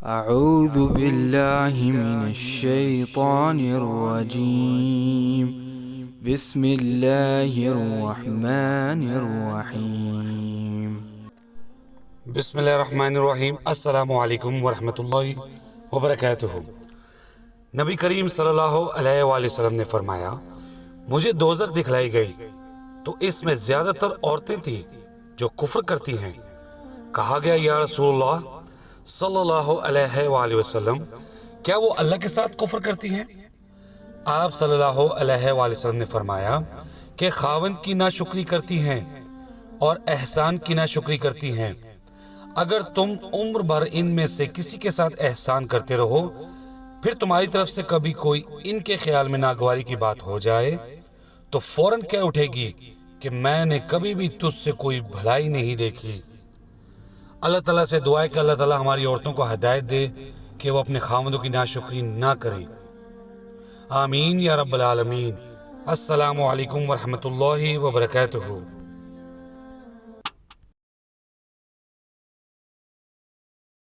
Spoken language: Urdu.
اعوذ باللہ من الشیطان الرجیم بسم اللہ الرحمن الرحیم بسم اللہ الرحمن الرحیم۔ السلام علیکم ورحمۃ اللہ وبرکاتہ۔ نبی کریم صلی اللہ علیہ وآلہ وسلم نے فرمایا، مجھے دوزخ دکھلائی گئی تو اس میں زیادہ تر عورتیں تھیں جو کفر کرتی ہیں۔ کہا گیا، یا رسول اللہ صلی اللہ علیہ وآلہ وسلم، کیا وہ اللہ کے ساتھ کفر کرتی ہیں؟ آپ صلی اللہ علیہ وآلہ وسلم نے فرمایا کہ خاوند کی ناشکری کرتی ہیں اور احسان کی ناشکری کرتی ہیں۔ اگر تم عمر بھر ان میں سے کسی کے ساتھ احسان کرتے رہو، پھر تمہاری طرف سے کبھی کوئی ان کے خیال میں ناگواری کی بات ہو جائے تو فوراً کہہ اٹھے گی کہ میں نے کبھی بھی تجھ سے کوئی بھلائی نہیں دیکھی۔ اللہ تعالیٰ سے دعا ہے کہ اللہ تعالیٰ ہماری عورتوں کو ہدایت دے کہ وہ اپنے خاوندوں کی ناشکری نہ کریں۔ آمین یا رب العالمین۔ السلام علیکم ورحمۃ اللہ وبرکاتہ۔